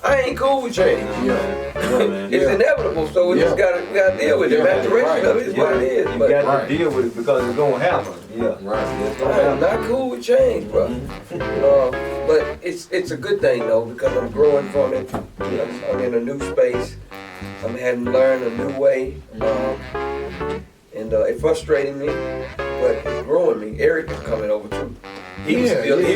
I ain't cool with change. It's inevitable, so we just gotta deal with it. Maturation of it is what it is. You got to deal with it because it's gonna happen. I'm not cool with change, bro. But it's a good thing though, because I'm growing from it. I'm in a new space. I'm having to learn a new way. And it frustrated me, but it's growing me. Eric is coming over too. He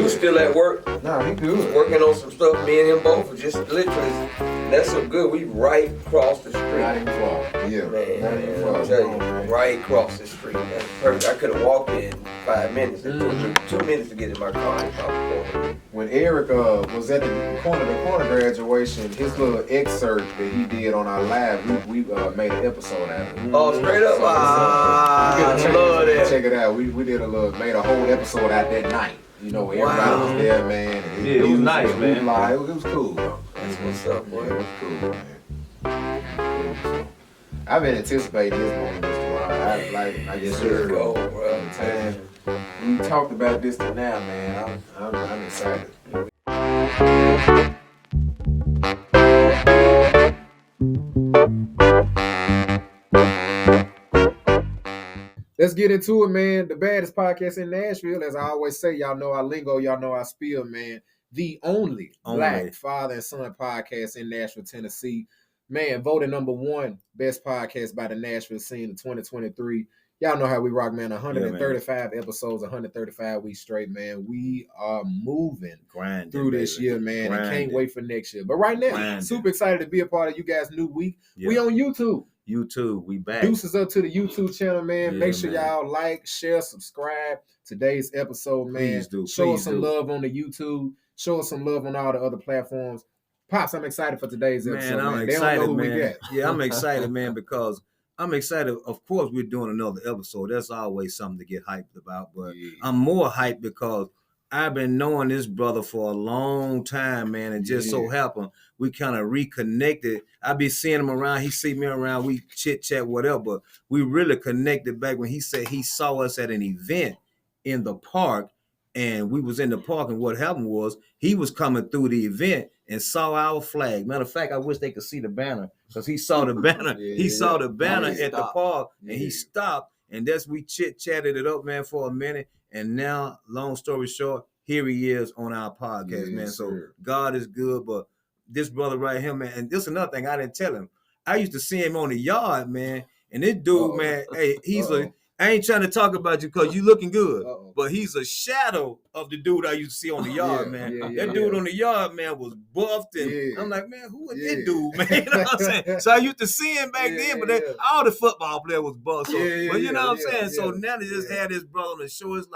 was still at work. Nah, he good. Working on some stuff. Me and him both were just literally. That's so good. We right across the street. Not even far. Yeah. Man, I'll tell you, right across the street. That's perfect. I could have walked in 5 minutes. It took me 2 minutes to get in my car. When Eric was at the corner graduation, his little excerpt that he did on our live, we made an episode out of it. Oh, straight up? I love that. Check it out. We did made a whole episode out that night. Everybody was there, man. It was nice, man. It was cool. That's what's up, boy. It was cool, man. I've been anticipating this moment, Mr. Ron. I just heard time. We talked about this to now, man. I'm excited. Let's get into it, man. The baddest podcast in Nashville. As I always say, y'all know our lingo, y'all know our spiel, man. The only Black father and son podcast in Nashville, Tennessee. Man, voted #1 best podcast by the Nashville scene in 2023. Y'all know how we rock, man. 135 episodes, 135 weeks straight, man. We are moving through this year, man. And can't wait for next year. But right now, super excited to be a part of you guys' new week. We on YouTube. We back. Deuces up to the YouTube channel, man. Make sure y'all like, share, subscribe. Today's episode, man. Show us some love on the YouTube. Show us some love on all the other platforms. Pops, I'm excited for today's episode, man. I'm excited, man. Yeah, I'm excited, man, because I'm excited. Of course, we're doing another episode. That's always something to get hyped about. But I'm more hyped because I've been knowing this brother for a long time, man. And just so happened, we kind of reconnected. I be seeing him around. He see me around. We chit chat, whatever. But we really connected back when he said he saw us at an event in the park. And we was in the park. And what happened was he was coming through the event and saw our flag. Matter of fact, I wish they could see the banner because he saw the banner. He saw the banner at the park and he stopped. And that's we chit-chatted it up, man, for a minute. And now, long story short, here he is on our podcast, man. So God is good, but this brother right here, man, and this is another thing I didn't tell him. I used to see him on the yard, man, and this dude, man, hey, I ain't trying to talk about you because you looking good, but he's a shadow of the dude I used to see on the yard, man. That dude on the yard, man, was buffed, and I'm like, man, who is this dude, man? You know what I'm saying? So I used to see him back then, but all the football players was buffed. So, but you know what I'm saying? So now they just had this brother on the show. It's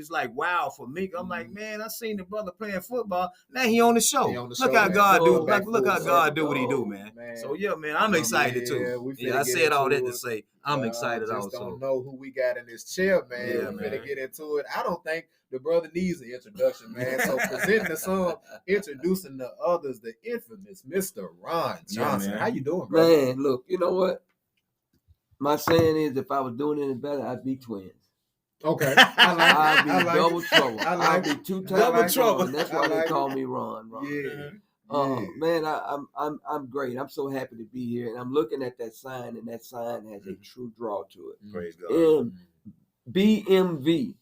like wow for me. I'm like, man, I seen the brother playing football. Now he on the show. Look how God do. Look how God do what he do, man. So yeah, man, I'm excited too. I said all that to say I'm excited also. Don't know who we got in this chair, man. We're gonna get into it. I don't think the brother needs an introduction, man. So presenting to some, introducing the others, the infamous Mr. Ron Johnson. How you doing, bro? Man, look, you know what? My saying is, if I was doing any better, I'd be twins. Okay, I'd be double trouble. I'd be two times double trouble. That's why they call me Ron. Man, I'm great. I'm so happy to be here, and I'm looking at that sign, and that sign has a true draw to it. Praise God. BMV.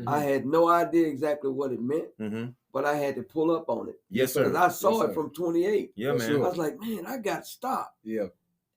I had no idea exactly what it meant, but I had to pull up on it. Yes, sir. Because I saw it from 28. Yeah, man. I was like, man, I got stopped. Yeah.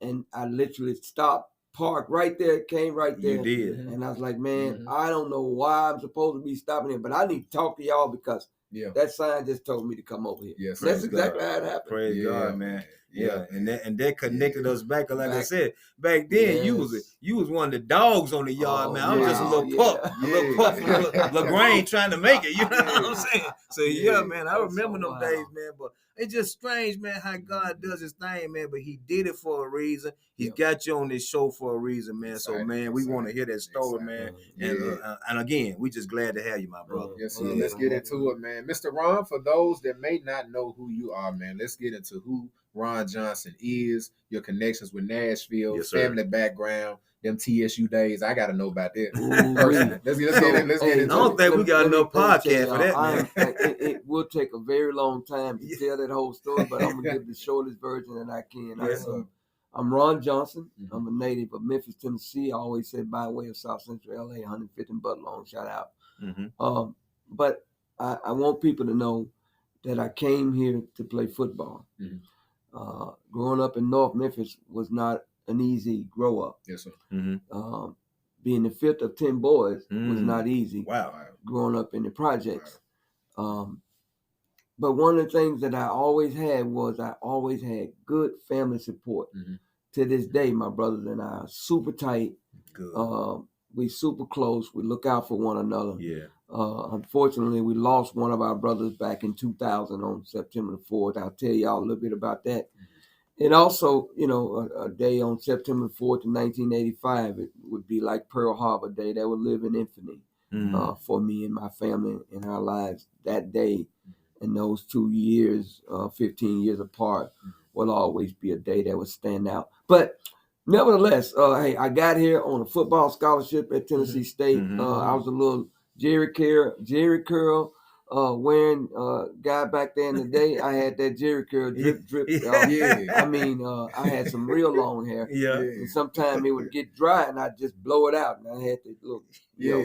And I literally stopped. Park right there, came right there. You did. And I was like, man, I don't know why I'm supposed to be stopping here, but I need to talk to y'all because that sign just told me to come over here. Yes, that's exactly how it happened. Praise God, man. Yeah. And that connected us back. Like I said, back then you was one of the dogs on the yard, man. I was just a little pup, LaGrange trying to make it. You know what I'm saying? So man, I remember those days, man. But it's just strange, man, how God does his thing, man. But he did it for a reason. He's got you on this show for a reason, man. So, man, we want to hear that story, man. And again, we just glad to have you, my brother. Yes, sir. Let's get into it, man. Mr. Ron, for those that may not know who you are, man, let's get into who Ron Johnson is, your connections with Nashville, family background. them TSU days. I got to know about that. Ooh-wee. Let's get into I don't think we got enough podcast for that, man. It will take a very long time to tell that whole story, but I'm gonna give the shortest version that I can. Yes, I'm Ron Johnson. I'm a native of Memphis, Tennessee. I always said by way of South Central LA, 150 and Budlong. Shout out. But I want people to know that I came here to play football. Growing up in North Memphis was not an easy grow up. Yes, sir. Being the fifth of 10 boys was not easy. Wow. Growing up in the projects. But one of the things that I always had was I always had good family support. To this day, my brothers and I are super tight. Good. We super close. We look out for one another. Yeah. Unfortunately, we lost one of our brothers back in 2000 on September the 4th. I'll tell y'all a little bit about that. And also, a day on September 4th in 1985, it would be like Pearl Harbor Day. That would live in infamy for me and my family in our lives. That day and those 2 years, 15 years apart, will always be a day that would stand out. But nevertheless, hey, I got here on a football scholarship at Tennessee State. I was a little Jerry curl wearing guy back there in the day. I had that Jerry curl drip. I mean, I had some real long hair. And sometimes it would get dry and I'd just blow it out. And I had this little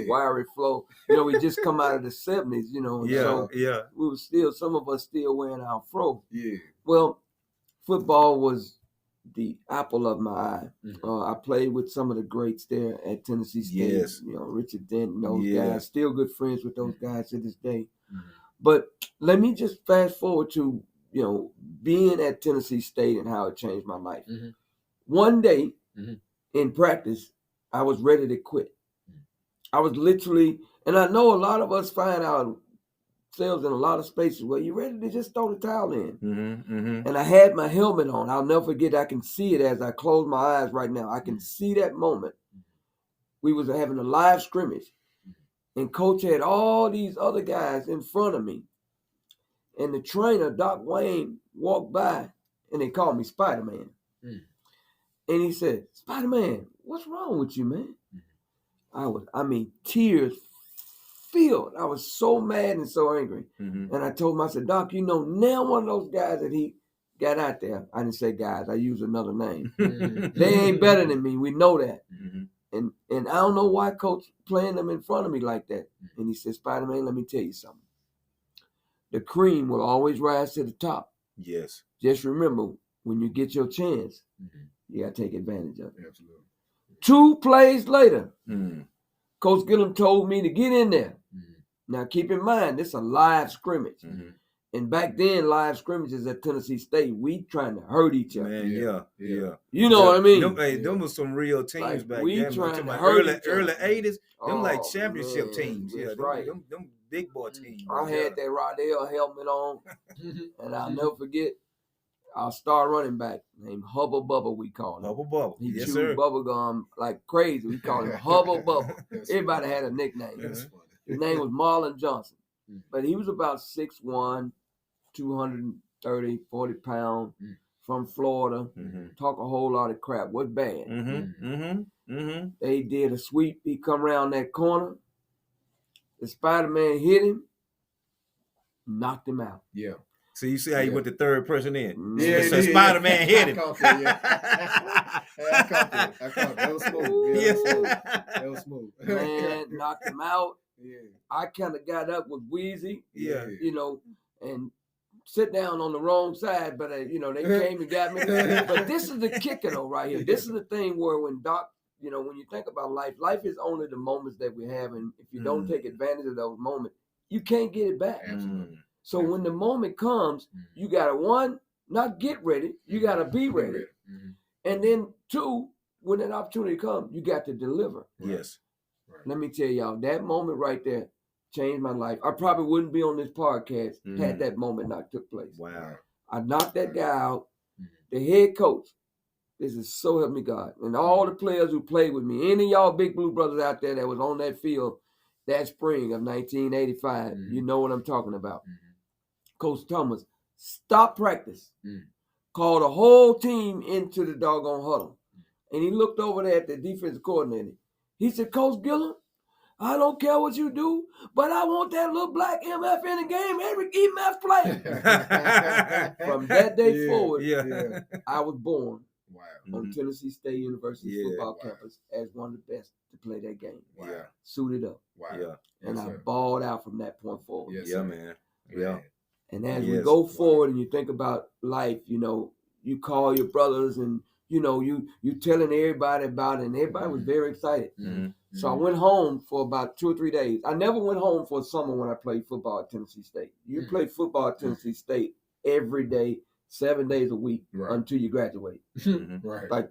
wiry flow. We just come out of the 70s, we were still, some of us still wearing our fro. Well, football was the apple of my eye. I played with some of the greats there at Tennessee State. Richard Denton, those guys. Still good friends with those guys to this day. But let me just fast forward to, being at Tennessee State and how it changed my life. One day in practice, I was ready to quit. I was literally, and I know a lot of us find ourselves in a lot of spaces where you're ready to just throw the towel in. And I had my helmet on. I'll never forget, I can see it as I close my eyes right now. I can see that moment. We was having a live scrimmage. And coach had all these other guys in front of me. And the trainer, Doc Wayne, walked by and they called me Spider-Man. And he said, Spider-Man, what's wrong with you, man? Tears filled. I was so mad and so angry. And I told him, I said, Doc, now one of those guys that he got out there, I didn't say guys, I used another name. They ain't better than me. We know that. And I don't know why coach playing them in front of me like that. And he said, Spider-Man, let me tell you something. The cream will always rise to the top. Yes. Just remember, when you get your chance, you got to take advantage of it. Absolutely. 2 plays later, Coach Gillum told me to get in there. Now, keep in mind, this is a live scrimmage. And back then, live scrimmages at Tennessee State, we trying to hurt each other. Man, yeah. You know what I mean? Them was some real teams back we then. Trying to hurt early 80s, them like Oh, championship man, teams. Yeah, that's right. Them big boy teams. I had that Rodell helmet on, and I'll never forget our star running back named Hubble Bubble, we called him. Hubble Bubble. He Yes, chewed sir. bubble gum like crazy. We called him Hubble Bubble. Everybody had a nickname. That's funny. His name was Marlon Johnson. But he was about 6'1", 230, 40 pounds, from Florida. Talk a whole lot of crap. Was bad. They did a sweep. He come around that corner. The Spider-Man hit him, knocked him out. Yeah. So you see how you went the third person in? Yeah, so Spider-Man hit him. I caught that. That was smooth. That was smooth. Man, knocked him out. Yeah. I kind of got up with Wheezy, Yeah. and sit down on the wrong side, but they came and got me. But this is the kicker though, right here. This is the thing where when Doc, when you think about life is only the moments that we have, and if you don't take advantage of those moments, you can't get it back. Absolutely. So when the moment comes, you gotta not get ready, you gotta be ready, and then 2, when that opportunity comes, you got to deliver. Yes. Let me tell y'all, that moment right there changed my life. I probably wouldn't be on this podcast had that moment not took place. Wow. I knocked that guy out. The head coach, this is so help me God, and all the players who played with me, any of y'all big blue brothers out there that was on that field that spring of 1985, you know what I'm talking about. Coach Thomas stopped practice, called the whole team into the doggone huddle, And he looked over there at the defensive coordinator. He said, Coach Gillum, I don't care what you do, but I want that little black MF in the game every EMF play. From that day forward, I was born on Tennessee State University football campus as one of the best to play that game. Suited up. And I balled out from that point forward. Man. Yeah. And as we go forward and you think about life, you know, you call your brothers and, you know, you telling everybody about it, and everybody was very excited. So I went home for about 2 or 3 days. I never went home for summer when I played football at Tennessee State. You play football at Tennessee State every day, 7 days a week until you graduate. Like,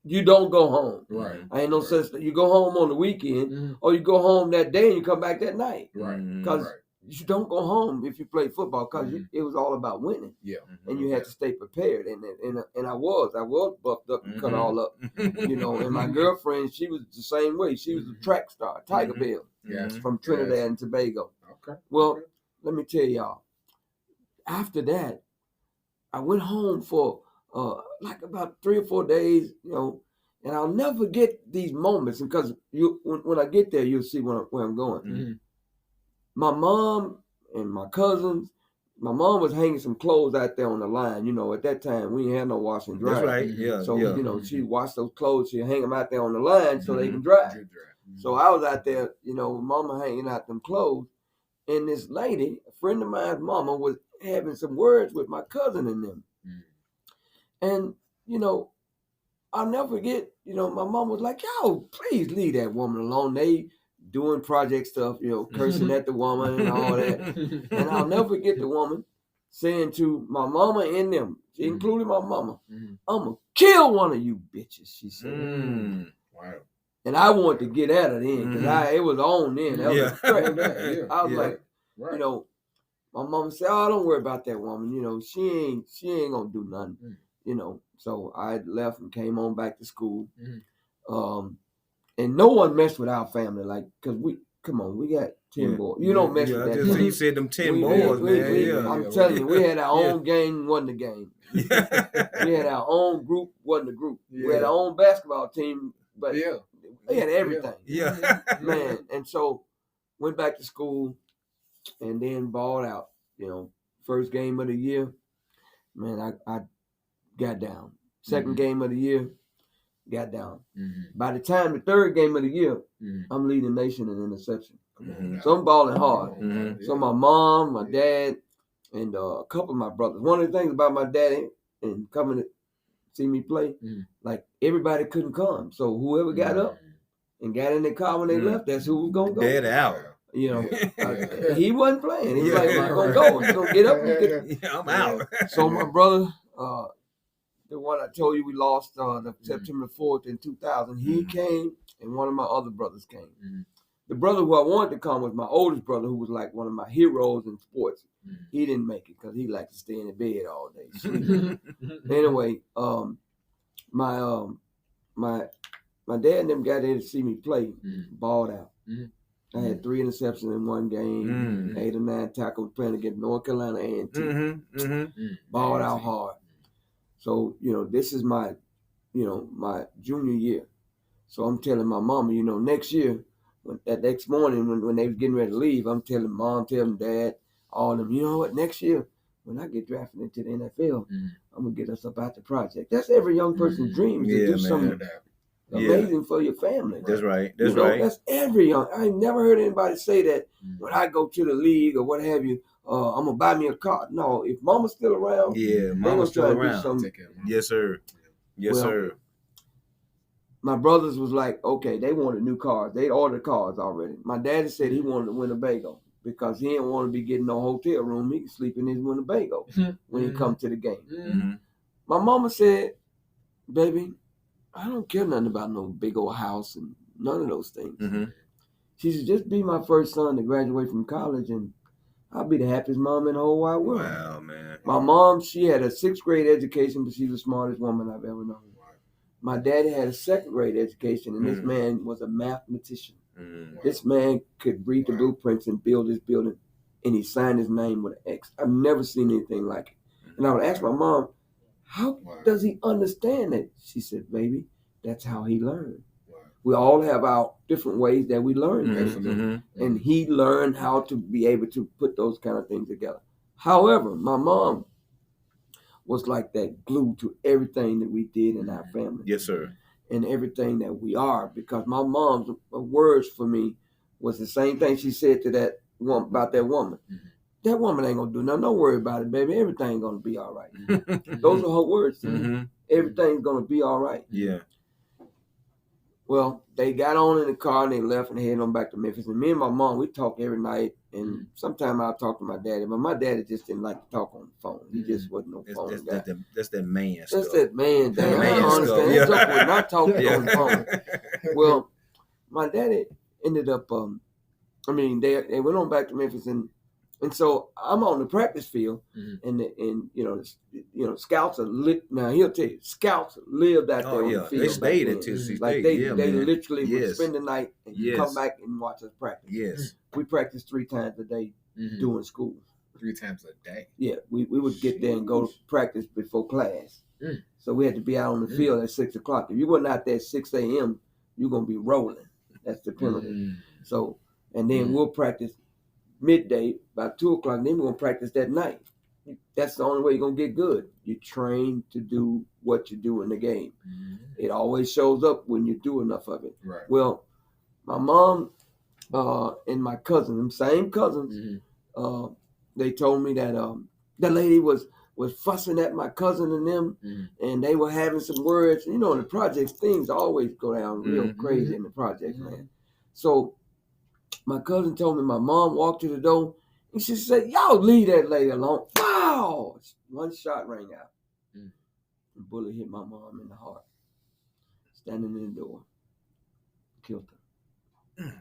you don't go home. I ain't no such thing. You go home on the weekend, or you go home that day and you come back that night. Because you don't go home if you play football, because it was all about winning. And you had to stay prepared. And I was buffed up and cut all up. You know, and my girlfriend, she was the same way. She was a track star, Tiger Bill, from Trinidad and Tobago. Well, let me tell y'all, after that, I went home for like about 3 or 4 days, you know, and I'll never forget these moments, because when I get there, you'll see where I'm going. My mom and my cousins, my mom was hanging some clothes out there on the line. You know, at that time, we ain't had no wash and dry. That's right, So, you know, she washed those clothes, she'd hang them out there on the line so they can dry. So I was out there, you know, with mama hanging out them clothes, and this lady, a friend of mine's mama, was having some words with my cousin and them. And, you know, I'll never forget, you know, my mom was like, yo, please leave that woman alone. They doing project stuff, you know, cursing at the woman and all that. And I'll never forget the woman saying to my mama and them, she included my mama, I'm going to kill one of you bitches, she said. And I wanted to get at her then, because it was on then. That was crazy. I was like, you know, my mama said, oh, don't worry about that woman. You know, she ain't going to do nothing. You know, so I left and came on back to school. And no one messed with our family, like, because we got 10 boys. You don't mess with that. You said them 10 boys, man. I'm telling you, we had our own gang, wasn't the game. We had our own group, wasn't the group. We had our own basketball team, but we had everything. Man, and so went back to school and then balled out. You know, first game of the year, man, I got down. Second game of the year, got down. By the time the third game of the year, I'm leading the nation in interception. So I'm balling hard. So my mom, my dad, and a couple of my brothers. One of the things about my daddy and coming to see me play, like, everybody couldn't come. So whoever got up and got in their car when they left, that's who was going to go. Dead out. You know, he wasn't playing. He was like, I'm going to go. He's going to get up. I'm out. So my brother, the one I told you we lost the September 4th in 2000, he came, and one of my other brothers came. The brother who I wanted to come was my oldest brother, who was like one of my heroes in sports. He didn't make it because he liked to stay in the bed all day. Anyway, my dad and them got there to see me play, balled out. I had 3 interceptions in one game, 8 or 9 tackles playing against North Carolina A&T. Balled out hard. So, you know, this is my junior year. So I'm telling my mama, you know, next year, that next morning when they was getting ready to leave, I'm telling mom, telling dad, all of them, you know what, next year, when I get drafted into the NFL, I'm going to get us up out the project. That's every young person's dream, to do something amazing for your family. That's right. That's every young. I ain't never heard anybody say that when I go to the league or what have you, I'm going to buy me a car. No, if mama's still around, mama's still around. Yes, sir. Yes, sir. My brothers was like, okay, they wanted new cars. They'd ordered cars already. My daddy said he wanted a Winnebago because he didn't want to be getting no hotel room. He could sleep in his Winnebago when he come to the game. My mama said, baby, I don't care nothing about no big old house and none of those things. She said, just be my first son to graduate from college and I'll be the happiest mom in the whole wide world. Wow, man. My mom, she had a 6th grade education, but she's the smartest woman I've ever known. My daddy had a 2nd grade education, and this man was a mathematician. This man could read the blueprints and build this building, and he signed his name with an X. I've never seen anything like it. And I would ask my mom, how does he understand that? She said, baby, that's how he learned. Wow. We all have our different ways that we learn, Absolutely. and he learned how to be able to put those kind of things together. However, my mom was like that glue to everything that we did in our family. Yes, sir. And everything that we are, because my mom's words for me was the same thing she said to that woman about that woman. That woman ain't gonna do nothing. Don't worry about it, baby. Everything's gonna be all right. Those are her words to me. Everything's gonna be all right. Yeah. Well, they got on in the car and they left and headed on back to Memphis. And me and my mom, we talk every night. And sometimes I'll talk to my daddy, but my daddy just didn't like to talk on the phone. He just wasn't no phone guy. That's that man That's stuff. that man thing. Man I don't understand. stuff. That joke was not talking on the phone. Well, my daddy ended up, they went on back to Memphis, and so I'm on the practice field, and scouts are lit. Now he'll tell you, scouts lived out there on the field. They stayed back until then. Like they literally would spend the night and come back and watch us practice. Yes, we practiced 3 times a day during school. 3 times a day. Yeah, we would get there and go to practice before class. So we had to be out on the field at 6 o'clock. If you weren't out there at 6 a.m., you're gonna be rolling. That's the penalty. So, and then we'll practice midday, about 2 o'clock, and then we're gonna practice that night. That's the only way you're gonna get good. You train to do what you do in the game. It always shows up when you do enough of it. Right. Well, my mom and my cousin, them same cousins, they told me that that lady was fussing at my cousin and them, and they were having some words. You know, in the projects, things always go down real crazy in the projects, man. So my cousin told me my mom walked to the door and she said, "Y'all leave that lady alone." Wow! One shot rang out. The bullet hit my mom in the heart. Standing in the door. Killed her.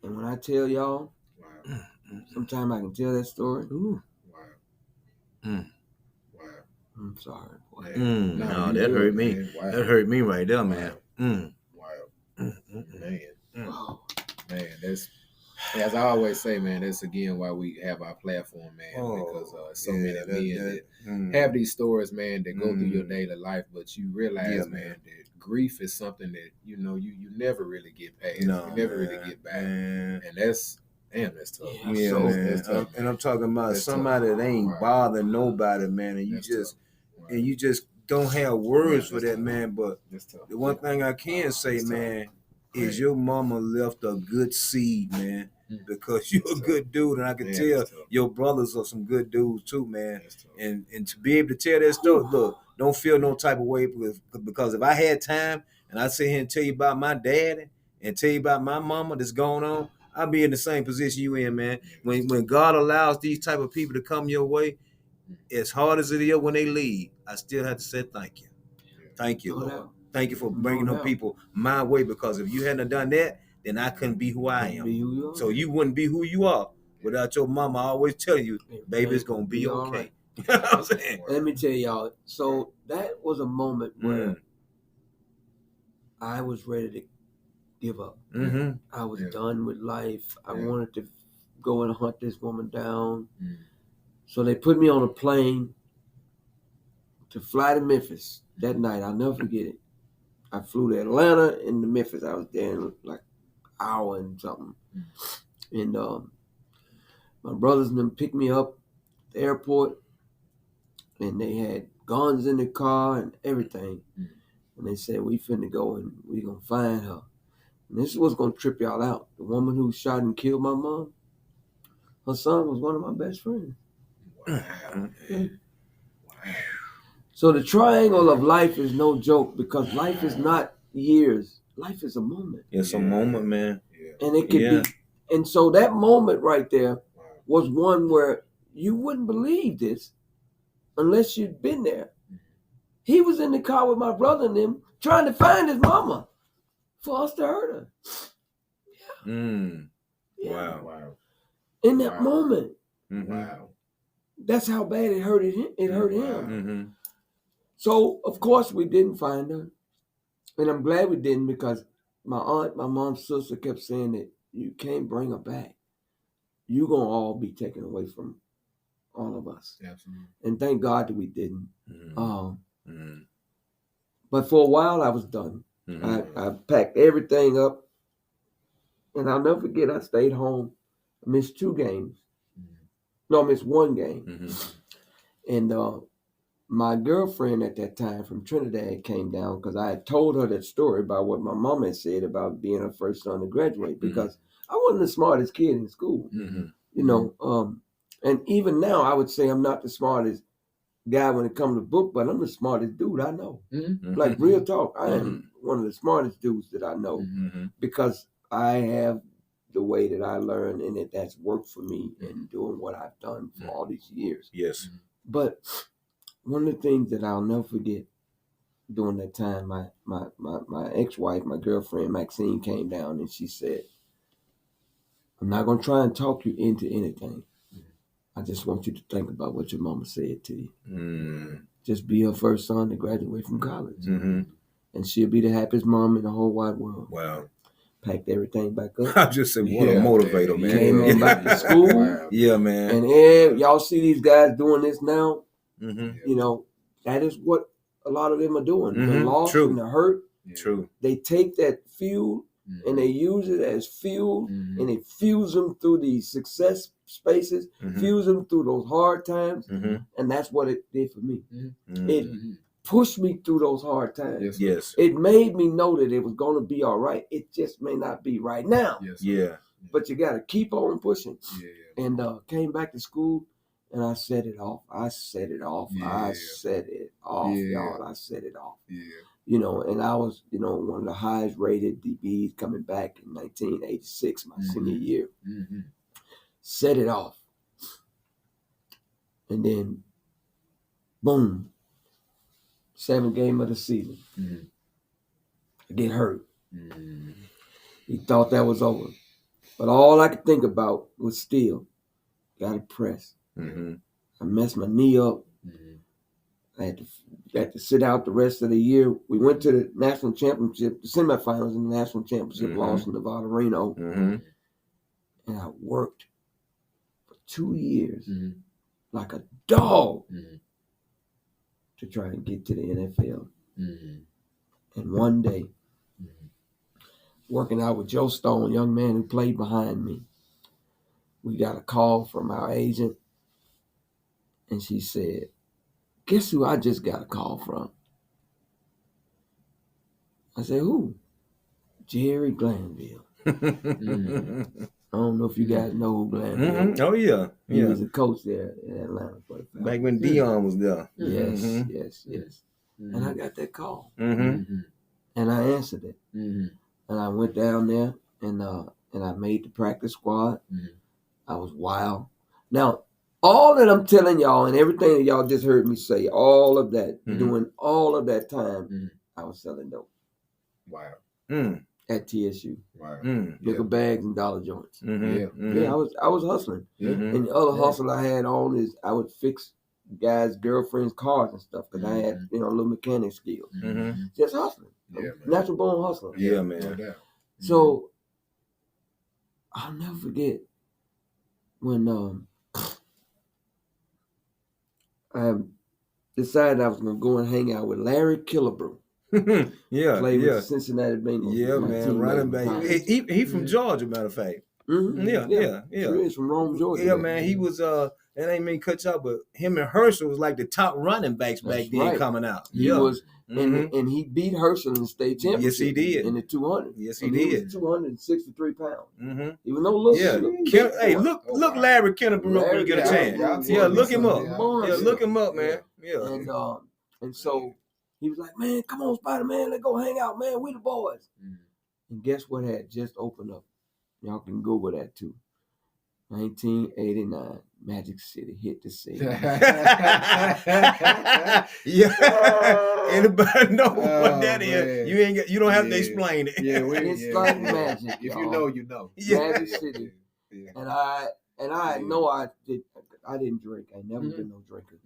And when I tell y'all, sometimes I can tell that story. Wow. I'm sorry, boy. No, that hurt me. Wow. That hurt me right there, man. Wow. Man, that's, as I always say, man, that's again why we have our platform, man, because so many men that have these stories, man, that go through your daily life, but you realize, man, that grief is something that, you never really get past. No, you never really get back. And that's tough. Yeah, So, man. that's tough. And I'm talking about That's somebody tough. that ain't bothering nobody, man, and That's tough. and you just don't have words for That's that, tough. man. But That's tough. the one thing I can say, That's tough. man, is your mama left a good seed, man, because you're a good dude, and I can tell your brothers are some good dudes too, man. And to be able to tell that story, look, don't feel no type of way because if I had time and I sit here and tell you about my daddy and tell you about my mama that's going on, I'll be in the same position you in, man. When God allows these type of people to come your way, as hard as it is when they leave, I still have to say thank you. Thank you, Lord. Thank you for bringing them people my way, because if you hadn't done that, then I couldn't be who I am. So you wouldn't be who you are without your mama always telling you, baby, it's going to be okay. You know what I'm saying? Let me tell y'all. So that was a moment where I was ready to give up. I was done with life. I wanted to go and hunt this woman down. So they put me on a plane to fly to Memphis that night. I'll never forget it. I flew to Atlanta and to Memphis. I was there in like an hour and something. And my brothers and them picked me up at the airport, and they had guns in the car and everything. And they said, we finna go and we gonna find her. And this is what's gonna trip y'all out. The woman who shot and killed my mom, her son was one of my best friends. Wow. So the triangle of life is no joke, because life is not years. Life is a moment. It's a moment, man. And it could be. And so that moment right there was one where you wouldn't believe this unless you'd been there. He was in the car with my brother and them trying to find his mama for us to hurt her. Wow. In that moment. Wow. That's how bad it hurt him. It hurt him. So, of course, we didn't find her. And I'm glad we didn't, because my aunt, my mom's sister kept saying that you can't bring her back. You're going to all be taken away from all of us. Absolutely. And thank God that we didn't. But for a while, I was done. I packed everything up, and I'll never forget. I stayed home. I missed 2 games. No, I missed 1 game. And my girlfriend at that time from Trinidad came down because I had told her that story about what my mom had said about being her first son to graduate, because I wasn't the smartest kid in school, you know. And even now, I would say I'm not the smartest guy when it comes to book, but I'm the smartest dude I know. Like, real talk, I am one of the smartest dudes that I know, because I have the way that I learn, and that's worked for me in doing what I've done for all these years. Yes. But one of the things that I'll never forget during that time, my ex-wife, my girlfriend Maxine, came down and she said, "I'm not going to try and talk you into anything. I just want you to think about what your mama said to you. Just be her first son to graduate from college. And she'll be the happiest mom in the whole wide world." Wow. Packed everything back up. I just said, what a motivator, man. Came on back to school. Yeah, man. And y'all see these guys doing this now. You know, that is what a lot of them are doing. The loss and the hurt. True. They take that fuel and they use it as fuel, and they fuse them through the success spaces, fuse them through those hard times. And that's what it did for me. It pushed me through those hard times. Yes. It made me know that it was going to be all right. It just may not be right now. Yeah. But you got to keep on pushing. And came back to school, and I set it off. I set it off, y'all. I set it off. You know, and I was, you know, one of the highest rated DBs coming back in 1986, my senior year. Set it off. And then, boom, 7th game of the season. I get hurt. He thought that was over. But all I could think about was still, got to press. I messed my knee up. I had to sit out the rest of the year. We went to the national championship, the semifinals in the national championship, lost in Nevada, Reno. And I worked for 2 years like a dog to try and get to the NFL. And one day, working out with Joe Stone, young man who played behind me, we got a call from our agent, and she said, "Guess who I just got a call from?" I said, "Who?" "Jerry Glanville." I don't know if you guys know who Glanville is. Oh, yeah. He was a coach there in Atlanta for the Falcons. Back when Dion was there. Yes. And I got that call. And I answered it. And I went down there, and I made the practice squad. I was wild. Now, all that I'm telling y'all and everything that y'all just heard me say, all of that, doing all of that time, I was selling dope. Wow. At TSU. Wow. Liquor bags and dollar joints. Yeah. I was hustling. And the other hustle I had on is I would fix guys' girlfriends' cars and stuff, because I had, you know, a little mechanic skills. Just hustling. Natural born hustler. Yeah, man. No doubt. So I'll never forget when I decided I was gonna go and hang out with Larry Killebrew. Played with the Cincinnati Bengals. Yeah, man, running back. He from Georgia, matter of fact. Yeah. Sure is, from Rome, Georgia. Yeah, man. He was that ain't mean cut you out, but him and Herschel was like the top running backs back then coming out. He was, and he beat Herschel in the state championship. Yes, he did. In the 200. Yes, he He did. was 263 pounds. He was no little. Hey, look Larry Kennebrew up when you get a chance. Look him up. Look him up, man. Yeah. And so he was like, "Man, come on, Spider-Man, let's go hang out, man. We the boys." And guess what had just opened up? Y'all can Google that too. 1989, Magic City hit the scene. Anybody know what that is? You don't have to explain it. It's like magic. If you know, you know. Magic City. And I know I didn't drink. I never been no drinker.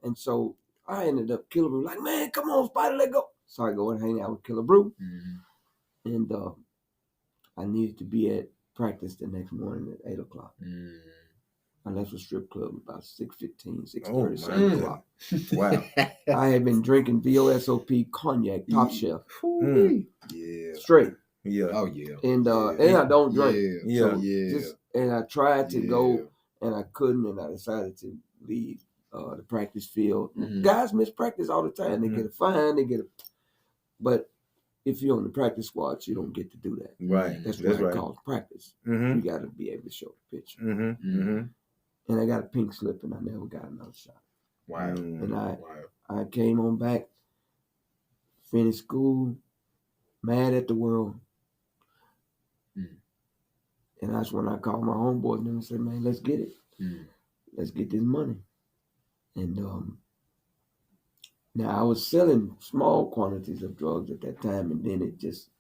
And so I ended up Killebrew, like, "Man, come on, Spider, let's go." So I go and hang out with Killebrew. And I needed to be at practice the next morning at 8 o'clock. I left the strip club about 6:15, 6:30, Oh, 7 man. o'clock. Wow. I had been drinking VOSOP cognac, top shelf, Yeah. straight. Yeah. Oh yeah. And Yeah. and I don't drink. Yeah. So Yeah. and I tried to Yeah. go and I couldn't, and I decided to leave the practice field. Mhm. Guys miss practice all the time. They Mhm. get a fine, but if you're on the practice squad, you don't get to do that. Right. That's That's why right. it calls practice. Mm-hmm. You got to be able to show the picture. Mm-hmm. Mm-hmm. And I got a pink slip, and I never got another shot. Wow. And Wow. I came on back, finished school, mad at the world. And that's when I called my homeboys and said, man, let's get it. Let's get this money. And now I was selling small quantities of drugs at that time, and then it just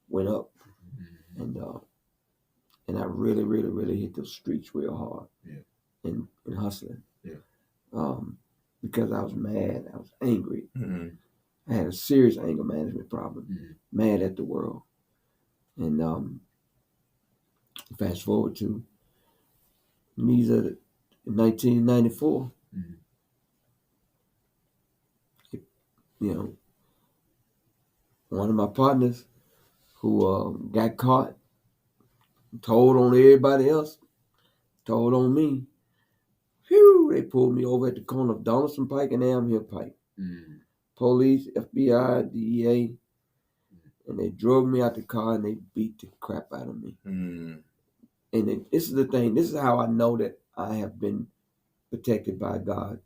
went up. And I really, really, really hit the streets real hard and hustling. Because I was mad. I was angry. Mm-hmm. I had a serious anger management problem. Mad at the world. And fast forward to these are 1994. You know, one of my partners who got caught, told on everybody else, told on me. Phew, they pulled me over at the corner of Donaldson Pike and Amhill Pike. Police, FBI, DEA, and they drove me out the car and they beat the crap out of me. And this is the thing. This is how I know that I have been protected by God.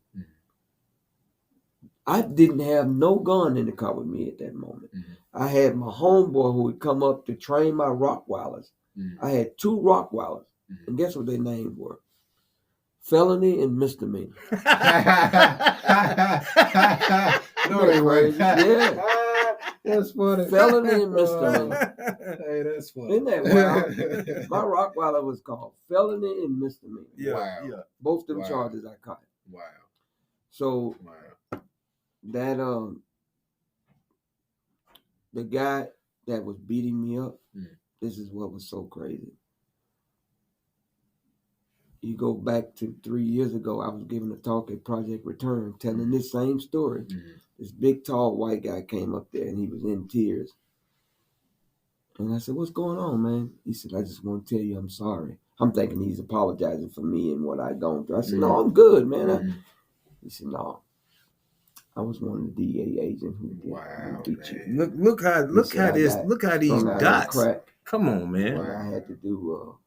I didn't have no gun in the car with me at that moment. I had my homeboy who would come up to train my Rottweilers. I had 2 Rottweilers. And guess what their names were? Felony and misdemeanor. No, they were. Yeah. That's funny. Felony and misdemeanor. Hey, that's funny. Isn't that wild? My Rottweiler was called felony and misdemeanor. Yeah. Wow. Yeah. Both them Wow. charges I caught. Wow. So Wow. that the guy that was beating me up, this is what was so crazy. You go back to 3 years ago, I was giving a talk at Project Return telling this same story. This big, tall, white guy came up there and he was in tears. And I said, what's going on, man? He said, I just want to tell you I'm sorry. I'm thinking he's apologizing for me and what I gone through. I said, no, I'm good, man. He said, no. I was one of the DEA agents who beat you. Look how these dots. Crack. Come on, man. And I had to do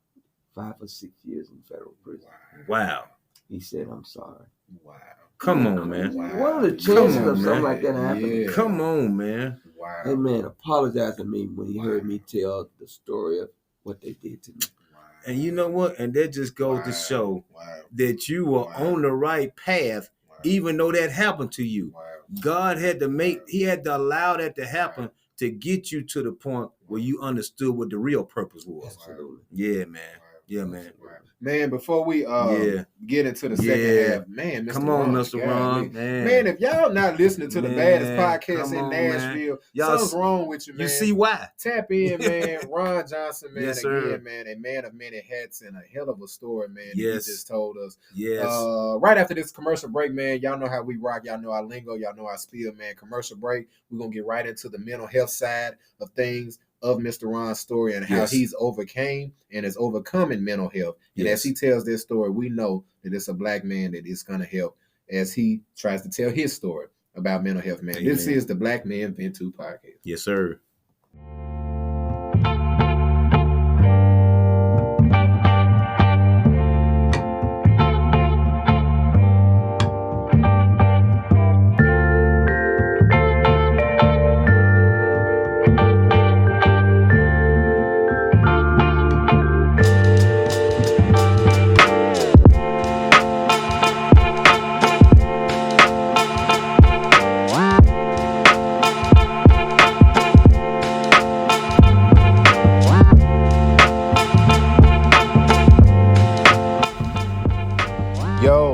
5 or 6 years in federal prison. Wow. He said, I'm sorry. Wow. Come on, man. What are the chances Come on, of something man. like that happening? Yeah. Come on, man. Wow. That man apologized to me when he heard me tell the story of what they did to me. And you know what? And that just goes to show that you were on the right path, even though that happened to you. God had to he had to allow that to happen to get you to the point where you understood what the real purpose was. Absolutely. Yeah, man. Yeah, man. Man, before we get into the second half, man, Mr. Come on, Ron, Mr. Ron. Man, if y'all not listening to the baddest podcast in Nashville, something's wrong with you, man. You see why? Tap in, man. Ron Johnson, man. Yes, sir. Again, man, a man of many hats and a hell of a story, man. Yes. He just told us. Yes. Right after this commercial break, man, y'all know how we rock. Y'all know our lingo. Y'all know our spiel, man. Commercial break. We're going to get right into the mental health side of things, of Mr. Ron's story and how he's overcame and is overcoming mental health. And as he tells this story, we know that it's a black man that is going to help as he tries to tell his story about mental health, man. Amen. This is the Black Men Vent 2 podcast. Yes, sir.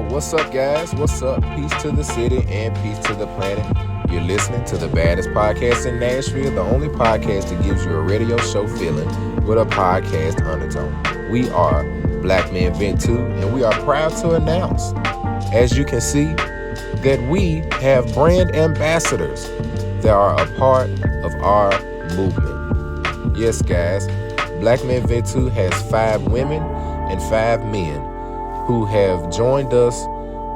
What's up, guys? What's up? Peace to the city and peace to the planet. You're listening to the baddest podcast in Nashville, the only podcast that gives you a radio show feeling with a podcast undertone. We are Black Men Vent 2, and we are proud to announce, as you can see, that we have brand ambassadors that are a part of our movement. Yes, guys, Black Men Vent 2 has 5 women and 5 men who have joined us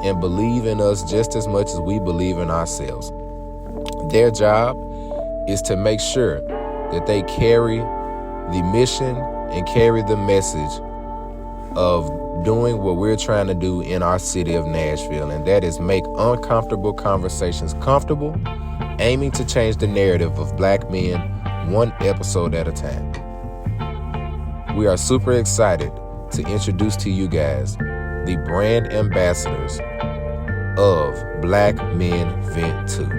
and believe in us just as much as we believe in ourselves. Their job is to make sure that they carry the mission and carry the message of doing what we're trying to do in our city of Nashville, and that is make uncomfortable conversations comfortable, aiming to change the narrative of Black men one episode at a time. We are super excited to introduce to you guys the brand ambassadors of Black Men Vent 2.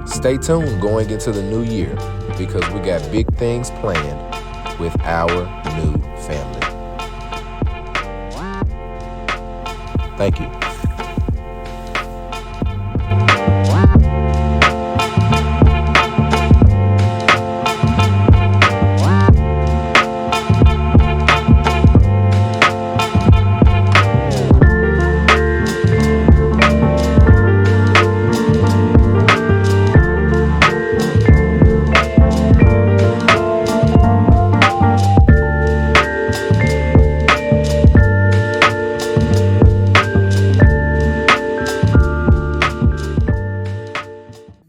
Stay tuned going into the new year because we got big things planned with our new family. Thank you.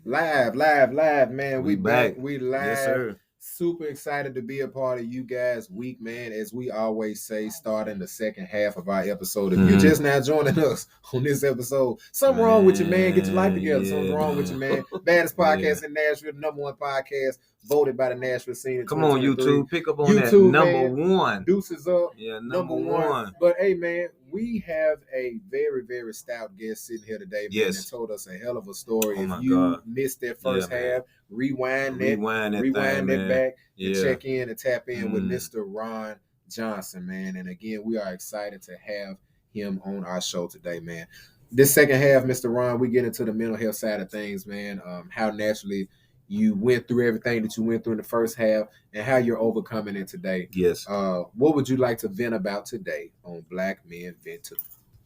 Live, man. We back. We live. Yes, sir. Super excited to be a part of you guys' week, man. As we always say, starting the second half of our episode. If you're just now joining us on this episode, something wrong with you, man. Get your life together. Something's wrong with you, man. Baddest podcast in Nashville, #1 podcast voted by the Nashville scene. Come on, YouTube. Pick up on YouTube, that. Number man. one. Deuces up. Yeah, number one. But hey, man, we have a very, very stout guest sitting here today, man, Yes. that told us a hell of a story. Oh, if my you God. missed that first half, rewind that thing, back and Yeah. check in and tap in with Mm. Mr. Ron Johnson, man. And again, we are excited to have him on our show today, man. This second half, Mr. Ron, we get into the mental health side of things, man. How naturally you went through everything that you went through in the first half and how you're overcoming it today. Yes. What would you like to vent about today on Black Men Vent 2?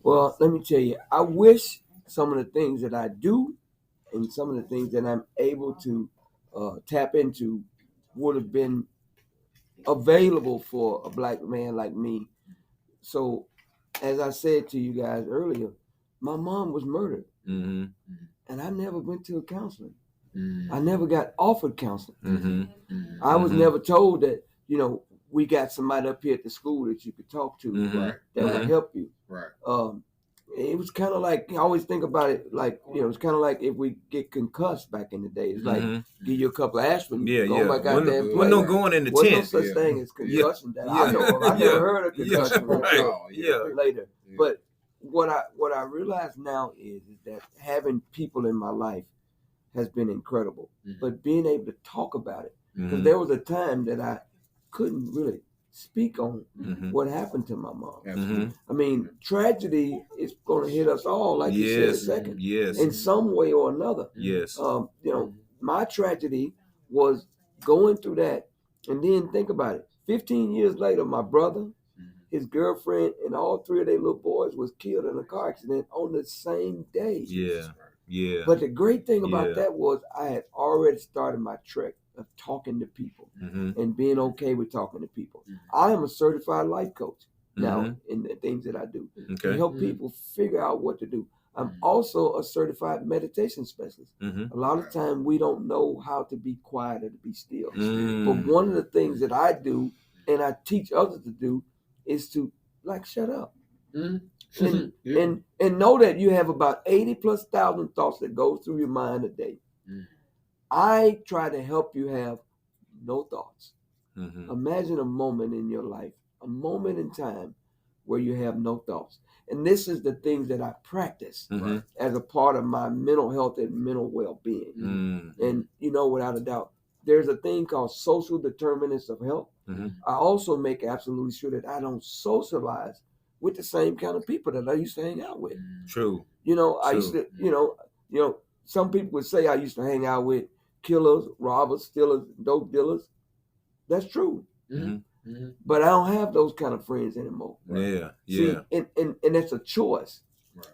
Well, let me tell you, I wish some of the things that I do and some of the things that I'm able to tap into would have been available for a Black man like me. So, as I said to you guys earlier, my mom was murdered, Mm-hmm. and I never went to a counseling. Mm. I never got offered counseling. Mm-hmm. I was never told that, we got somebody up here at the school that you could talk to Mhm. that would help you. Right. It was kind of like, I always think about it like, it's kind of like if we get concussed back in the day. It's like, give you a couple of aspirin. Yeah, go yeah. my goddamn We're place. no going in the Wasn't tent. no such thing as concussion that I Yeah. know of. I never heard of concussion right. until later. Yeah. But what I realize now is that having people in my life has been incredible. Mhm. But being able to talk about it, because Mhm. there was a time that I couldn't really speak on Mhm. what happened to my mom. Absolutely. I mean, tragedy is going to hit us all, like you said a Yes. second, Yes. in some way or another. Yes. My tragedy was going through that, and then think about it. 15 years later, my brother, his girlfriend, and all 3 of their little boys was killed in a car accident on the same day. Yeah. Yeah. But the great thing about Yeah. that was I had already started my trek of talking to people Mm-hmm. and being okay with talking to people. Mhm. I am a certified life coach now Mhm. in the things that I do to Okay. help people figure out what to do. I'm also a certified meditation specialist. Mm-hmm. A lot of time we don't know how to be quiet or to be still. Mm. But one of the things that I do and I teach others to do is to shut up. And, and know that you have about 80,000+ thoughts that go through your mind a day. Mhm. I try to help you have no thoughts. Mm-hmm. Imagine a moment in your life, a moment in time where you have no thoughts. And this is the things that I practice Mhm. as a part of my mental health and mental well-being. Mm. And without a doubt, there's a thing called social determinants of health. Mhm. I also make absolutely sure that I don't socialize with the same kind of people that I used to hang out with. True. I used to, some people would say I used to hang out with killers, robbers, stealers, dope dealers. That's true. Mhm. but I don't have those kind of friends anymore. Yeah, See, yeah. and it's a choice.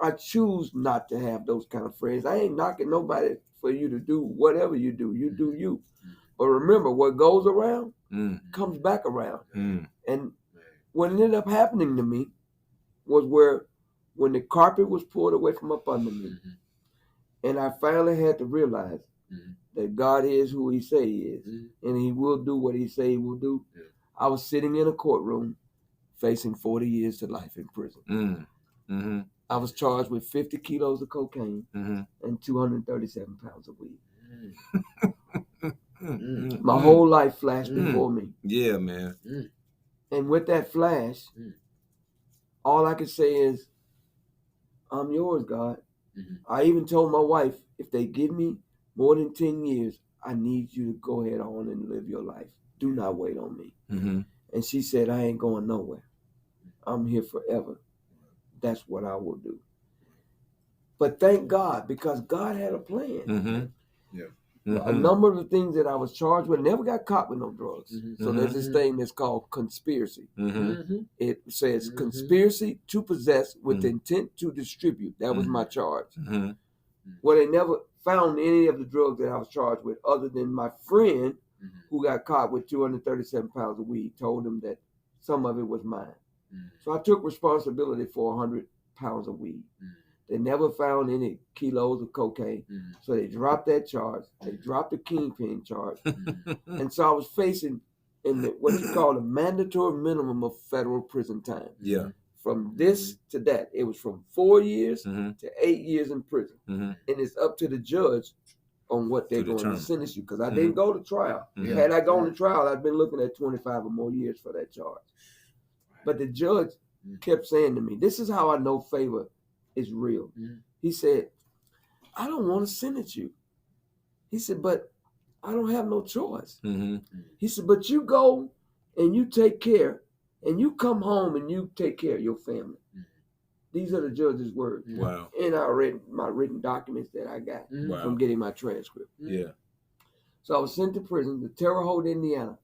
I choose not to have those kind of friends. I ain't knocking nobody for you to do whatever you do. You do you. But remember, what goes around comes back around. And what ended up happening to me was when the carpet was pulled away from up under me, and I finally had to realize that God is who he say he is, and he will do what he say he will do. I was sitting in a courtroom facing 40 years to life in prison. I was charged with 50 kilos of cocaine and 237 pounds of weed. My whole life flashed before me. Yeah, man. And with that flash, all I could say is, I'm yours, God. I even told my wife, if they give me more than 10 years, I need you to go ahead on and live your life. Do not wait on me. And she said, I ain't going nowhere. I'm here forever. That's what I will do. But thank God, because God had a plan. A number of the things that I was charged with, never got caught with no drugs. So there's this thing that's called conspiracy. It says conspiracy to possess with intent to distribute. That was my charge. Well, they never found any of the drugs that I was charged with, other than my friend who got caught with 237 pounds of weed, told him that some of it was mine. So I took responsibility for 100 pounds of weed. They never found any kilos of cocaine. So they dropped that charge. They dropped the kingpin charge. And so I was facing what you call a mandatory minimum of federal prison time. From this to that, it was from 4 years to 8 years in prison. And it's up to the judge on what they're going to sentence you, because I didn't go to trial. Had I gone to trial, I'd been looking at 25 or more years for that charge. But the judge kept saying to me, this is how I know favor is real. He said, I don't want to sentence you. He said, but I don't have no choice. He said, but you go and you take care, and you come home and you take care of your family. These are the judge's words. Wow. And I read my written documents that I got from getting my transcript. So I was sent to prison, to Terre Haute, Indiana.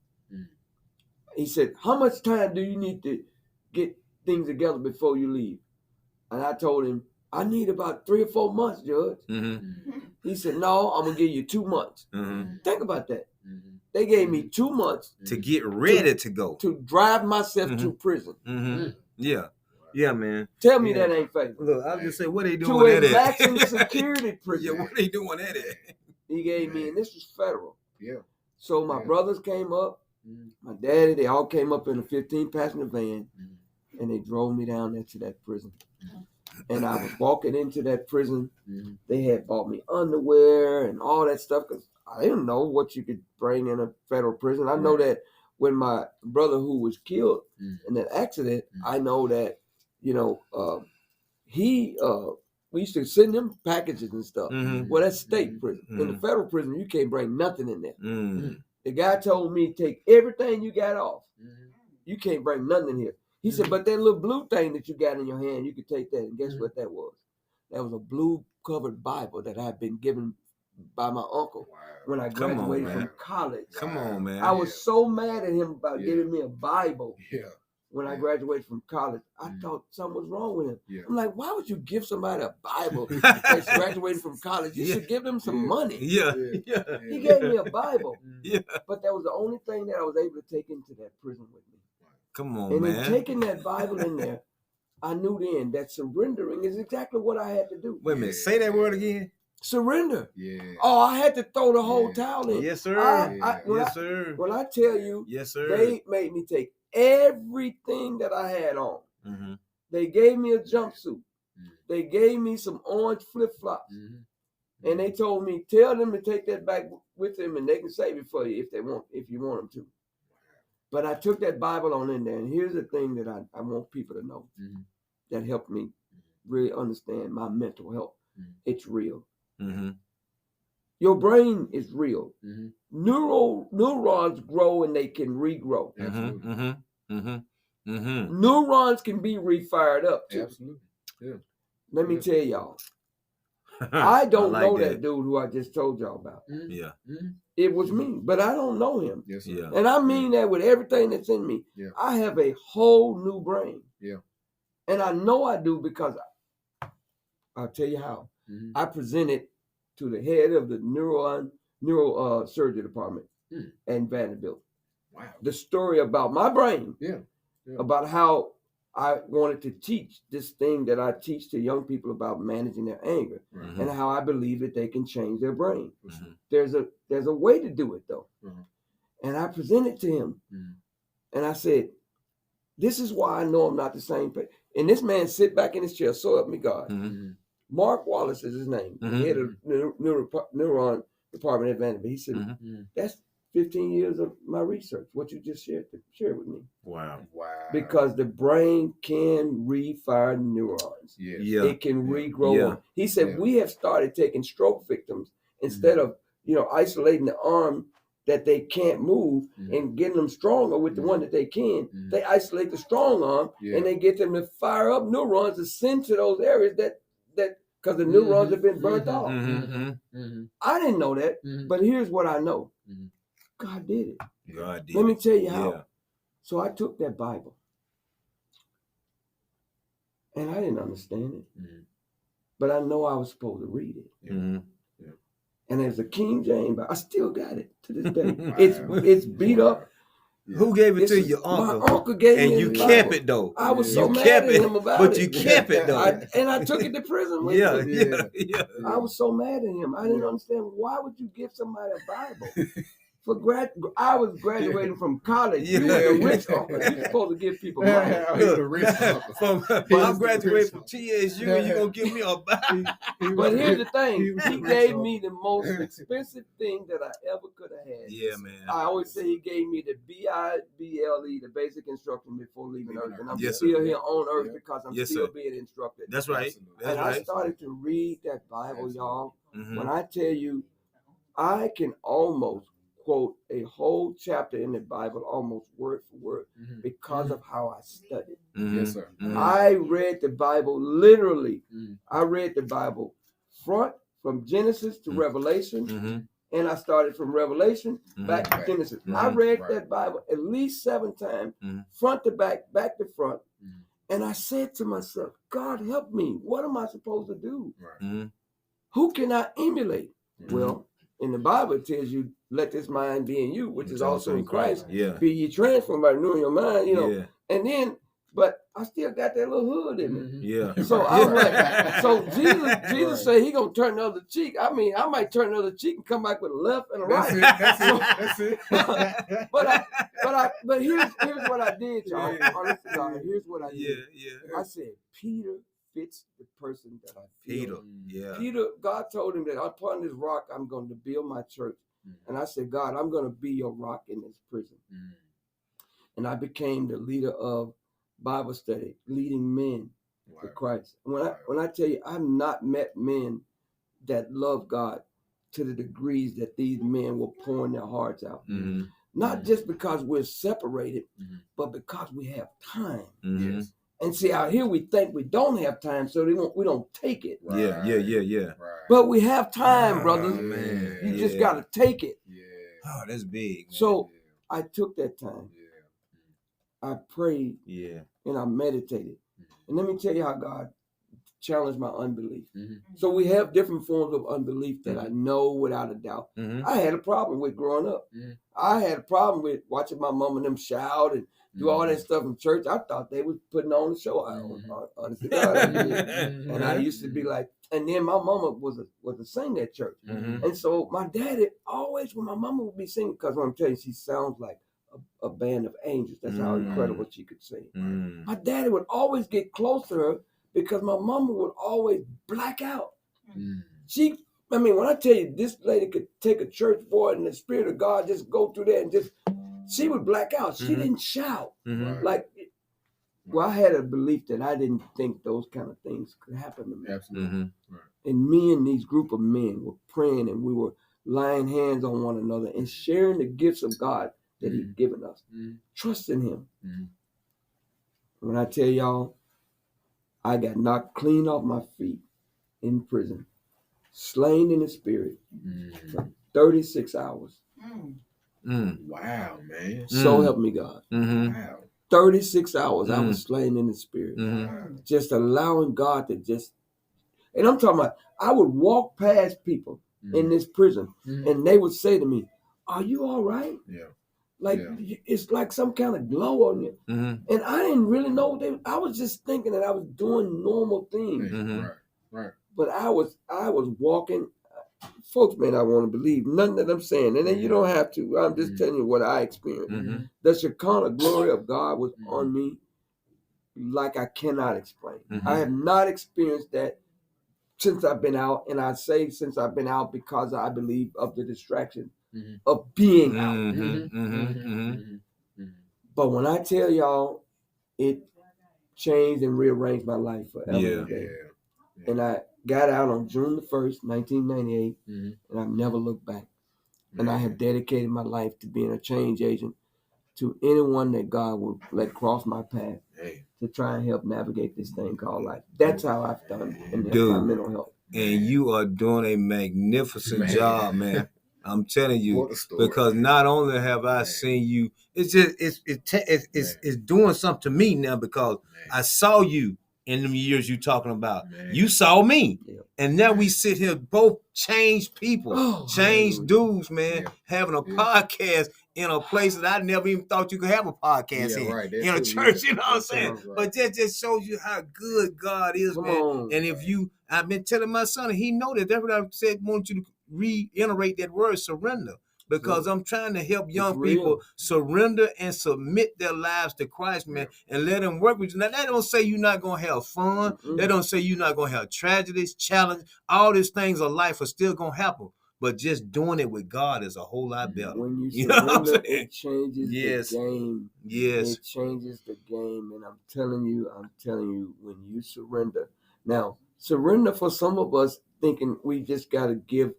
He said, how much time do you need to get things together before you leave? And I told him, I need about 3 or 4 months, Judge. He said, no, I'm going to give you 2 months. Think about that. They gave me 2 months to get ready to go. To drive myself to prison. Yeah, man. Tell me that ain't fair. Look, I was just say, what are they doing to at a it? maximum security prison. What are they doing at it? He gave me, and this was federal. So my brothers came up, my daddy, they all came up in a 15-passenger van, and they drove me down there to that prison. And I was walking into that prison. They had bought me underwear and all that stuff, because I didn't know what you could bring in a federal prison. I know that when my brother who was killed in that accident, I know that, we used to send them packages and stuff. Well, that's state prison. In the federal prison, you can't bring nothing in there. The guy told me, take everything you got off. You can't bring nothing in here. He said, but that little blue thing that you got in your hand, you could take that. And guess what that was? That was a blue covered Bible that I'd been given by my uncle when I graduated from college. Come on, man. I was so mad at him about giving me a Bible. When I graduated from college, I thought something was wrong with him. I'm like, why would you give somebody a Bible that's graduated from college? You should give them some money. He gave me a Bible. But that was the only thing that I was able to take into that prison with me. Come on, and man. And in taking that Bible in there, I knew then that surrendering is exactly what I had to do. Wait a minute. Say that word again. Surrender. Oh, I had to throw the whole towel in. Yes, sir. Sir. When I tell you, yes, sir. They made me take everything that I had on. They gave me a jumpsuit. They gave me some orange flip-flops. And they told me, tell them to take that back with them and they can save it for you if you want them to. But I took that Bible on in there, and here's the thing that I want people to know that helped me really understand my mental health. It's real. Your brain is real. Neurons grow and they can regrow. Neurons can be refired up too. Let me tell y'all, I don't like know that dude who I just told y'all about. Yeah. It was me, but I don't know him. Yes, sir. Yeah. And I mean that with everything that's in me. Yeah. I have a whole new brain. Yeah. And I know I do because I'll tell you how. I presented to the head of the neuro surgery department in Vanderbilt. Wow. The story about my brain. Yeah. About how I wanted to teach this thing that I teach to young people about managing their anger, and how I believe that they can change their brain. There's a way to do it though. And I presented to him, and I said, "This is why I know I'm not the same person." And this man sit back in his chair, so help me God. Mark Wallace is his name, the head of the neuron department at Vanderbilt. He said, "That's 15 years of my research. What you just shared with me." Wow. Because the brain can refire neurons. Yeah. It can regrow them. He said, we have started taking stroke victims instead of, isolating the arm that they can't move and getting them stronger with the one that they can. They isolate the strong arm and they get them to fire up neurons to send to those areas that because the neurons have been burnt off. I didn't know that, but here's what I know. God did it. God did. Let me tell you how. Yeah. So I took that Bible. And I didn't understand it. But I know I was supposed to read it. And there's a King James Bible. I still got it to this day. It's beat up. Who gave it to your uncle? My uncle gave me. And you kept it though. I was so mad at him about but it. you kept it though. I took it to prison with me. Yeah. I was so mad at him. I didn't understand, why would you give somebody a Bible? I was graduating from college. You were the rich uncle. You're supposed to give people money. I'm graduating from TSU and you're going to give me a Bible. But here's the thing. He gave me the most expensive thing that I ever could have had. Yeah, man. I always say he gave me the BIBLE, the basic instruction before leaving Earth. And I'm Yes, still sir. here on Earth because I'm Yes, still sir. being instructed. That's right. That's And right. I started to read that Bible, y'all. Mhm. When I tell you, I can almost quote a whole chapter in the Bible almost word for word because of how I studied. Yes, sir. I read the Bible literally. I read the Bible from Genesis to Revelation, and I started from Revelation back to Genesis. I read that Bible at least 7 times, front to back, back to front, and I said to myself, God, help me. What am I supposed to do? Who can I emulate? Well, in the Bible, it tells you, let this mind be in you, which is also in Christ. Yeah. Be ye transformed by renewing your mind, Yeah. And then, but I still got that little hood in me. Yeah. So I was like, so Jesus said he gonna turn the other cheek. I mean, I might turn the other cheek and come back with a left and a right. That's it. But here's what I did, y'all. Honestly, God, here's what I did. Yeah. I said, Peter fits the person that I feel. Peter, God told him that upon this rock, I'm going to build my church. And I said, God, I'm going to be your rock in this prison. And I became the leader of Bible study, leading men to Christ. When I tell you, I've not met men that love God to the degrees that these men were pouring their hearts out. Not just because we're separated, but because we have time. Yes. And see, out here we think we don't have time, so we don't take it. Yeah. But we have time, brothers. Man. You just gotta take it. Oh, that's big. Man. So I took that time. I prayed. And I meditated. And let me tell you how God challenged my unbelief. So we have different forms of unbelief that I know without a doubt. I had a problem with growing up. I had a problem with watching my mom and them shout and do all that stuff in church. I thought they was putting on a show. Honestly, God, I did. And I used to be like, and then my mama was a singer at church. And so my daddy always, when my mama would be singing, because I'm telling you, she sounds like a band of angels. That's how incredible she could sing. My daddy would always get close to her because my mama would always black out. When I tell you, this lady could take a church boy and the Spirit of God just go through there and she would black out. She didn't shout. I had a belief that I didn't think those kind of things could happen to me. Absolutely. And me and these group of men were praying and we were laying hands on one another and sharing the gifts of God that He's given us. Trusting Him. When I tell y'all, I got knocked clean off my feet in prison. slain in the spirit for 36 hours. Wow, man. So help me God. Wow. 36 hours I was slain in the spirit. Just allowing God to just, and I'm talking about, I would walk past people in this prison and they would say to me, "Are you all right?" Yeah. Like it's like some kind of glow on you. And I didn't really know I was just thinking that I was doing normal things. Right. But I was walking. Folks may not want to believe nothing that I'm saying, and then you don't have to. I'm just telling you what I experienced. The Shekinah glory of God was on me like I cannot explain. I have not experienced that since I've been out, and I say since I've been out because I believe of the distraction of being out. But when I tell y'all, it changed and rearranged my life forever. And I got out on June the 1st, 1998, and I've never looked back. And I have dedicated my life to being a change agent to anyone that God will let cross my path to try and help navigate this thing called life. That's how I've done in my mental health. And you are doing a magnificent job, man. I'm telling you, because not only have I seen you, it's just it's doing something to me now, because I saw you in the years you talking about. You saw me, and now we sit here both changed people, changed dudes, man, having a podcast in a place that I never even thought you could have a podcast in a church. You know what I'm saying? But that just shows you how good God is, man. And if you, I've been telling my son, and he know that. That's what I said. Want you to reiterate that word, surrender, because I'm trying to help young people surrender and submit their lives to Christ, man, and let him work with you. Now, that don't say you're not gonna have fun. That don't say you're not gonna have tragedies, challenge. All these things of life are still gonna happen. But just doing it with God is a whole lot better. When you surrender, it changes the game. Yes. It changes the game. And I'm telling you, when you surrender. Now, surrender for some of us thinking we just got to give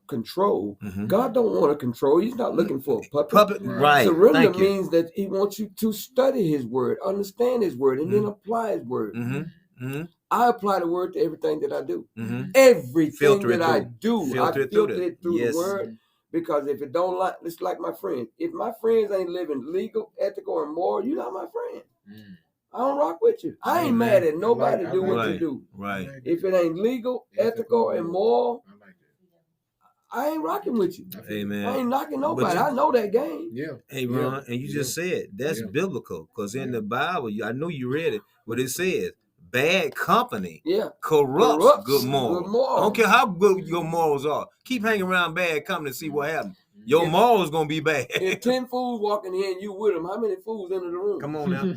control. God don't want to control. He's not looking for a puppet. Right. Surrender means that he wants you to study his word, understand his word, and then apply his word. I apply the word to everything that I do. Everything that I do, I filter it through the word. Because if it don't like, it's like my friend. If my friends ain't living legal, ethical, and moral, you're not my friend. I don't rock with you. I ain't mad at nobody do what you do. Right. If it ain't legal, ethical, and moral, I ain't rocking with you. Amen. I ain't knocking nobody. I know that game. Hey, Ron, and you just said that's biblical, because in the Bible, I know you read it, but it says bad company corrupts good morals. I don't care how good your morals are. Keep hanging around bad company to see what happens. Your morals gonna be bad. If 10 fools walking in, you with them. How many fools enter the room? Come on now.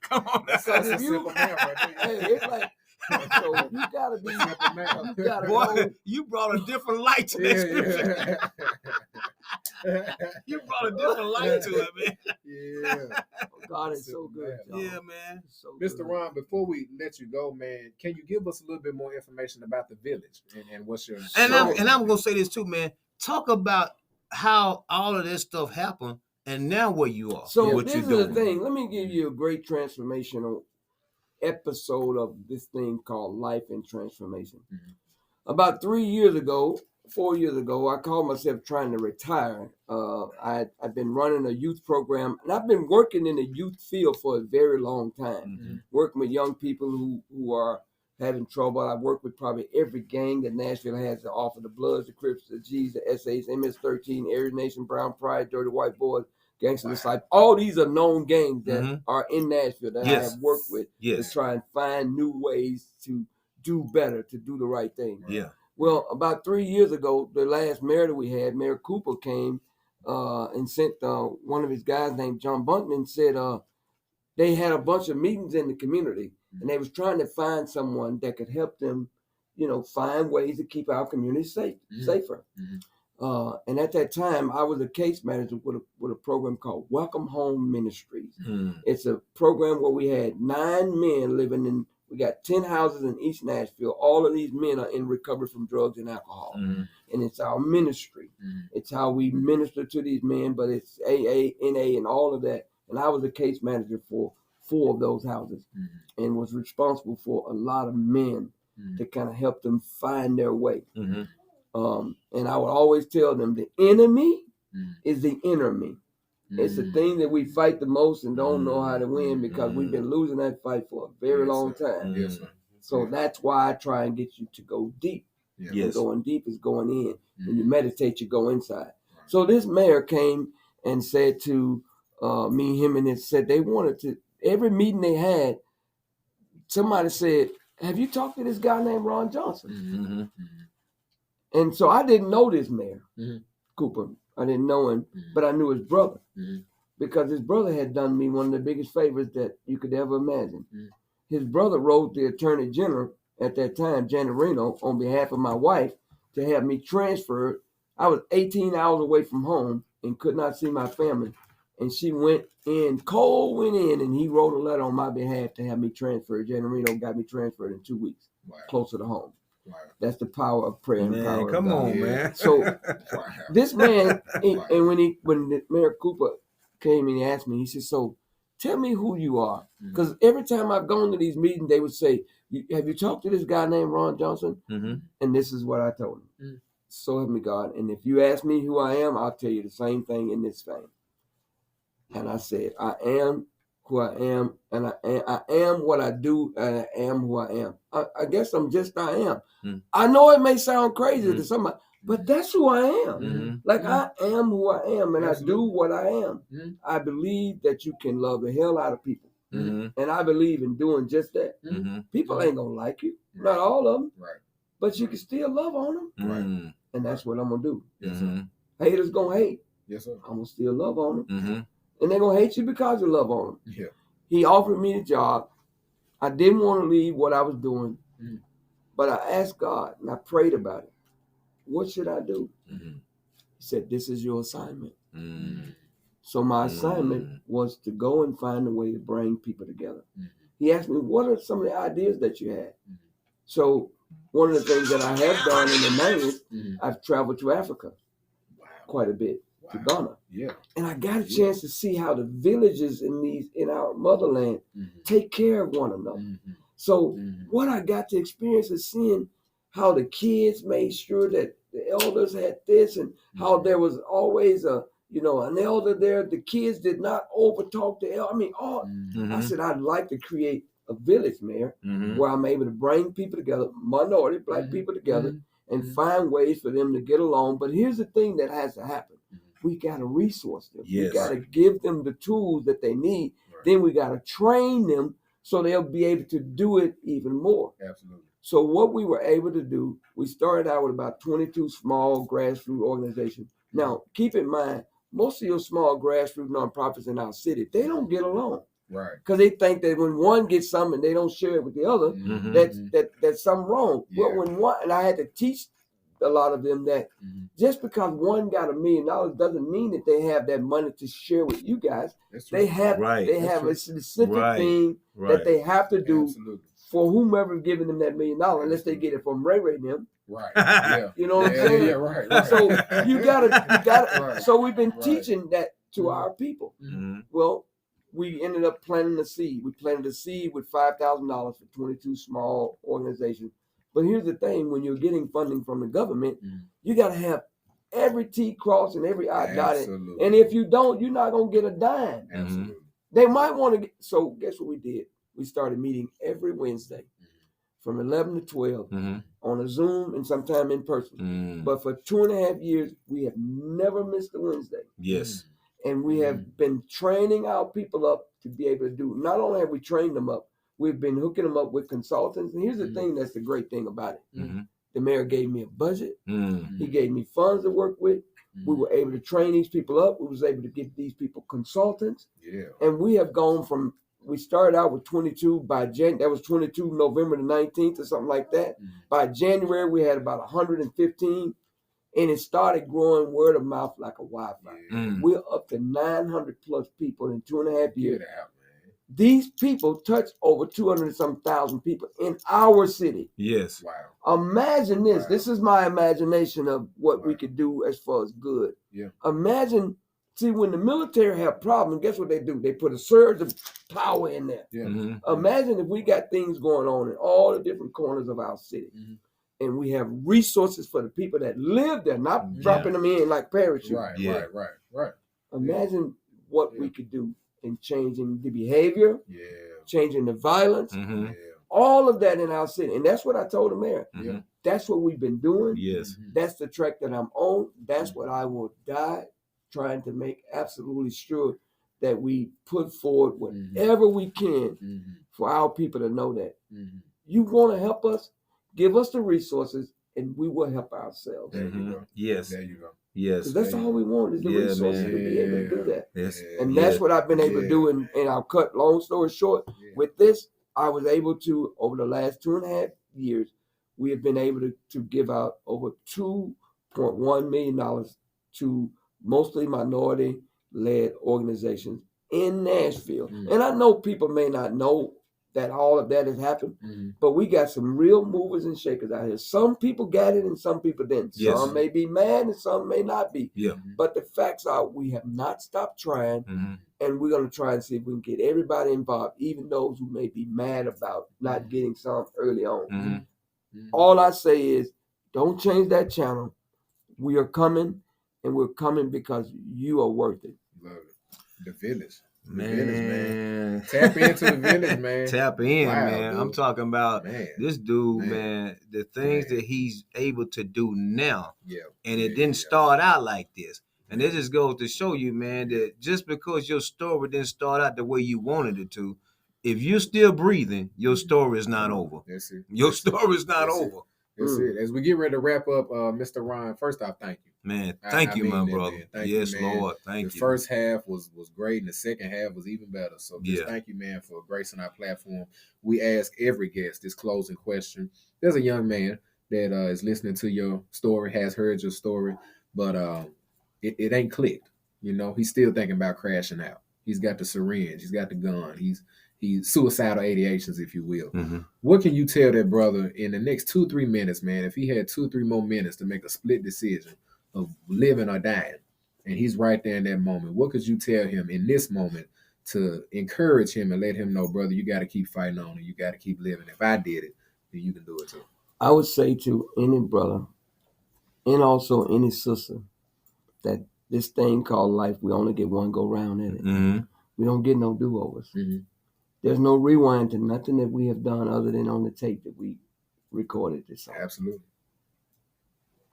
Come on. That's a simple man right there. Hey, it's like, so you gotta be simple man. Boy, you brought a different light to that scripture. You brought a different light to it, man. God is so good. Y'all. Yeah, man. So Mr. Ron, before we let you go, man, can you give us a little bit more information about the village and what's your and I'm gonna say this too, man. Talk about how all of this stuff happened and now where you are. So what this is the thing. Let me give you a great transformational episode of this thing called Life and Transformation. About 4 years ago, I called myself trying to retire. I've been running a youth program, and I've been working in the youth field for a very long time, working with young people who are having trouble. I've worked with probably every gang that Nashville has to offer: the Bloods, the Crips, the G's, the SAs, MS-13, Aries Nation, Brown Pride, Dirty White Boys, Gangster Disciples. All these are known gangs that are in Nashville that I have worked with to try and find new ways to do better, to do the right thing. Well, about 3 years ago, the last mayor that we had, Mayor Cooper, came and sent one of his guys named John Bunton and said they had a bunch of meetings in the community, and they was trying to find someone that could help them, find ways to keep our community safer. And at that time, I was a case manager with a program called Welcome Home Ministries. It's a program where we had 9 men living in. We got 10 houses in East Nashville. All of these men are in recovery from drugs and alcohol. And it's our ministry. It's how we minister to these men, but it's AA, NA, and all of that. And I was a case manager for 4 of those houses and was responsible for a lot of men to kind of help them find their way. Mm-hmm. And I would always tell them the enemy Mm. is the inner me. It's the thing that we fight the most and don't know how to win because we've been losing that fight for a very long time. Yes, sir. So that's why I try and get you to go deep. Yeah. Yes. And going deep is going in. When you meditate, you go inside. So this mayor came and said to me, him, and it said they wanted to, every meeting they had, somebody said, have you talked to this guy named Ron Johnson? Mm-hmm. And so I didn't know this mayor, Mhm. Cooper. I didn't know him, but I knew his brother Mhm. because his brother had done me one of the biggest favors that you could ever imagine. Mhm. His brother wrote the attorney general at that time, Janet Reno, on behalf of my wife to have me transferred. I was 18 hours away from home and could not see my family. And she went in, Cole went in, and he wrote a letter on my behalf to have me transferred. Janet Reno got me transferred in 2 weeks, closer to home. Wow. That's the power of prayer and Man, power of come God. on, man. So Wow. this man, and when the Mayor Cooper came and he asked me, he said, so tell me who you are. Because every time I've gone to these meetings, they would say, have you talked to this guy named Ron Johnson? Mm-hmm. And this is what I told him. So help me God. And if you ask me who I am, I'll tell you the same thing in this vein. And I said, I am who I am, and I am what I do, and I am who I am. I guess I'm just I am. I know it may sound crazy to somebody, but that's who I am. Like I am who I am, and I do what I am. I believe that you can love the hell out of people, and I believe in doing just that. People ain't gonna like you, not all of them, but you can still love on them, and that's what I'm gonna do. Haters gonna hate. Yes, sir. I'm gonna still love on them. And they're going to hate you because you love on them. Yeah. He offered me the job. I didn't want to leave what I was doing, but I asked God and I prayed about it. What should I do? He said, this is your assignment. So my assignment was to go and find a way to bring people together. He asked me, what are some of the ideas that you had? So one of the things that I have done in the 90s, I've traveled to Africa quite a bit. To Ghana, and I got a chance to see how the villages in our motherland take care of one another. So what I got to experience is seeing how the kids made sure that the elders had this, and how there was always an elder there. The kids did not overtalk the elder. I mean, I said I'd like to create a village, Mayor, where I'm able to bring people together, minority black people together, and find ways for them to get along. But here's the thing that has to happen. We got to resource them. Yes. We got to give them the tools that they need. Then we got to train them so they'll be able to do it even more. Absolutely. So what we were able to do, we started out with about 22 small grassroots organizations. Now, keep in mind, most of your small grassroots nonprofits in our city, they don't get along. Right. Because they think that when one gets something and they don't share it with the other, that's something wrong. Yeah. But when one, and I had to teach a lot of them that just because one got $1 million doesn't mean that they have that money to share with you guys. They have a specific thing that they have to do for whomever is giving them that $1 million, unless they get it from Ray and them. Right. Yeah. You know what I'm saying? Yeah, right. So you gotta. Right. So we've been teaching that to our people. Well, we ended up planting a seed. We planted a seed with $5,000 for 22 small organizations. But here's the thing, when you're getting funding from the government, you got to have every T crossed and every I dotted. And if you don't, you're not going to get a dime. Absolutely. They might want to get, so guess what we did? We started meeting every Wednesday from 11 to 12 on a Zoom and sometime in person. But for 2.5 years, we have never missed a Wednesday. Yes. And we have been training our people up to be able to do, not only have we trained them up, we've been hooking them up with consultants. And here's the thing that's the great thing about it. The mayor gave me a budget. He gave me funds to work with. We were able to train these people up. We was able to get these people consultants. Yeah. And we have gone from, we started out with 22 that was 22 November the 19th or something like that. By January, we had about 115. And it started growing word of mouth like a wildfire. We're up to 900 plus people in 2.5 years. These people touch over 200,000 people in our city. Yes. Wow. Imagine this. This is my imagination of what we could do as far as good. Yeah. Imagine See, when the military have problems, guess what they do? They put a surge of power in there. Yeah. Mm-hmm. Imagine if we got things going on in all the different corners of our city, and we have resources for the people that live there, not dropping them in like parachutes. Right. Imagine what we could do in changing the behavior, changing the violence, all of that in our city. And that's what I told the mayor. That's what we've been doing. Yes. That's the track that I'm on. That's what I will die trying to make absolutely sure that we put forward whatever we can for our people to know that. You want to help us, give us the resources, and we will help ourselves. There you go. Yes. There you go. Yes. Because that's all we want is the resources to be able to do that. Yes. And that's what I've been able to do. And I'll cut long story short. With this, I was able to, over the last 2.5 years, we have been able to give out over $2.1 million to mostly minority-led organizations in Nashville. And I know people may not know that all of that has happened, but we got some real movers and shakers out here. Some people got it and some people didn't. Yes. Some may be mad and some may not be. Yeah. But the facts are we have not stopped trying, and we're going to try and see if we can get everybody involved, even those who may be mad about not getting some early on. All I say is don't change that channel. We are coming, and we're coming because you are worth it. Love it. The village. Man. Tap into the village, man. Tap in, Wow, man. dude. I'm talking about this dude, man. The things Man. that he's able to do now. Yeah. And it didn't start out like this. And it just goes to show you, man, that just because your story didn't start out the way you wanted it to, if you're still breathing, your story is not over. That's it. Your story is not over. That's it. As we get ready to wrap up, Mr. Ryan, first off, thank you. Man, thank you, my mean that, brother. man. Thank Yes, you, man. Lord. Thank you. The first half was great, and the second half was even better. So just Yeah. thank you, man, for gracing our platform. We ask every guest this closing question. There's a young man that is listening to your story, has heard your story, but it ain't clicked. You know, he's still thinking about crashing out. He's got the syringe. He's got the gun. He's suicidal ideations, if you will. What can you tell that brother in the next 2-3 minutes, man, if he had 2-3 more minutes to make a split decision of living or dying, and he's right there in that moment, what could you tell him in this moment to encourage him and let him know, brother, you got to keep fighting on and you got to keep living. If I did it, then you can do it too. I would say to any brother and also any sister that this thing called life, we only get one go round in it. We don't get no do-overs. There's no rewind to nothing that we have done other than on the tape that we recorded this on. Absolutely.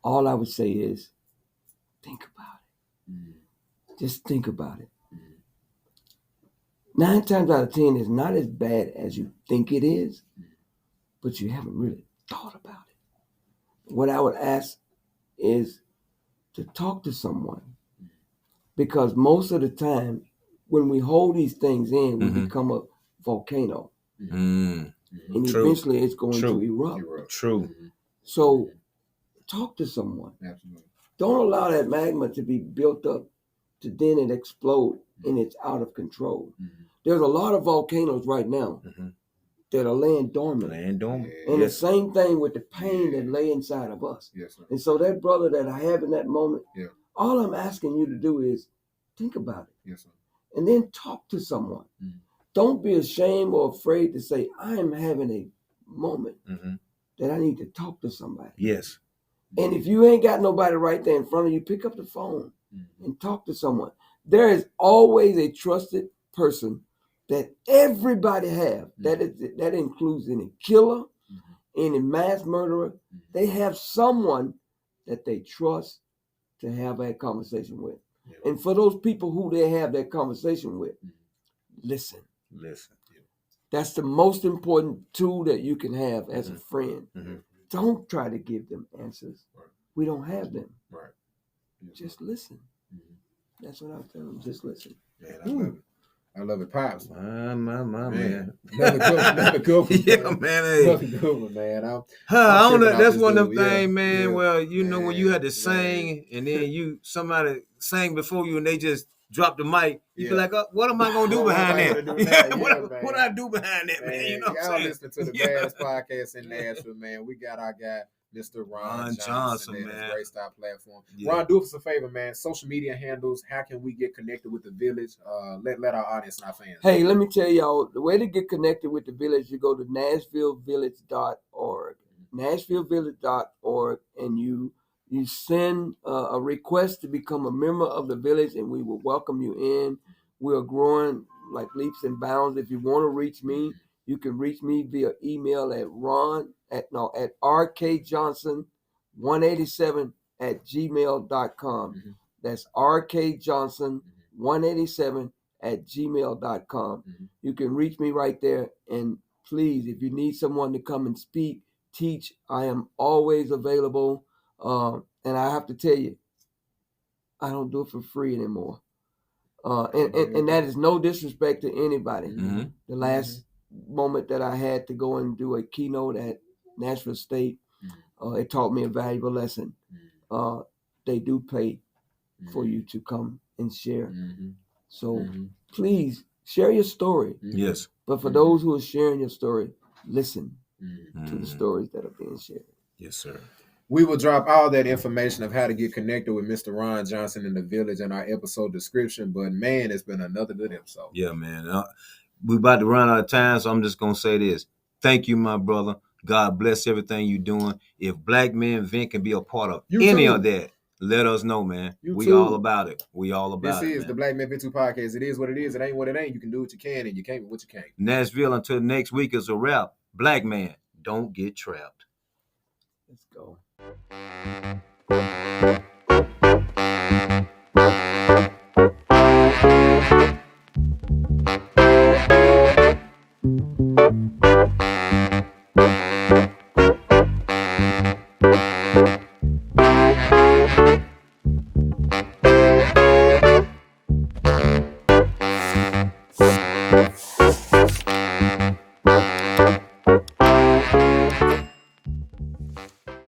All I would say is think about it. Just think about it. 9 times out of 10, it's not as bad as you think it is, but you haven't really thought about it. What I would ask is to talk to someone, because most of the time when we hold these things in, we become a volcano. And eventually it's going to erupt. True. So talk to someone. Absolutely. Don't allow that magma to be built up to then it explode and it's out of control. There's a lot of volcanoes right now that are laying dormant. And the same thing with the pain that lay inside of us. Yes, sir. And so that brother that I have in that moment, Yeah. all I'm asking you to do is think about it. Yes, sir. And then talk to someone. Don't be ashamed or afraid to say, I am having a moment that I need to talk to somebody. Yes. And if you ain't got nobody right there in front of you, pick up the phone and talk to someone. There is always a trusted person that everybody have. That includes any killer, any mass murderer. They have someone that they trust to have that conversation with. And for those people who they have that conversation with, listen. That's the most important tool that you can have as a friend. Don't try to give them answers. We don't have them. Right. Just listen. That's what I'm telling them. Just listen. Man, I love it. I love it, Pops. My man. Another good one. Yeah, man. Hey. Another good one, man. I don't know. tripping off That's this one of them dude, yeah. things, man. Yeah. Well, you know, when you had to Man. sing and then somebody sang before you and they just dropped the mic, you Yeah. be like, what am I gonna do What am behind I that? gonna do behind that? What Yeah, what I do behind that, man? You know what y'all I'm saying? listening to the Yeah. baddest podcast in Nashville, man. We got our guy, Mr. Ron Johnson, man. man. Great Style Platform. Yeah. Ron, do us a favor, man. Social media handles. How can we get connected with the village? Let our audience and our fans. Hey, let me tell y'all, the way to get connected with the village, you go to NashvilleVillage.org. NashvilleVillage.org, and you send a request to become a member of the village, and we will welcome you in. We are growing like leaps and bounds. If you want to reach me, you can reach me via email at rkjohnson187@gmail.com. That's rkjohnson187@gmail.com. You can reach me right there. And please, if you need someone to come and speak, teach, I am always available. And I have to tell you, I don't do it for free anymore. And that is no disrespect to anybody. The last moment that I had to go and do a keynote at Nashville State, it taught me a valuable lesson. They do pay for you to come and share. So please share your story. Yes. But for those who are sharing your story, listen to the stories that are being shared. Yes, sir. We will drop all that information of how to get connected with Mr. Ron Johnson in the village in our episode description. But man, it's been another good episode. Yeah, man. We about to run out of time, so I'm just gonna say this. Thank you, my brother. God bless everything you're doing. If Black Men Vent can be a part of any of that, let us know, man. We all about it. We all about it. This is the Black Men Vent podcast. It is what it is. It ain't what it ain't. You can do what you can, and you can't what you can't. Nashville, until next week is a wrap. Black man, don't get trapped. Let's go.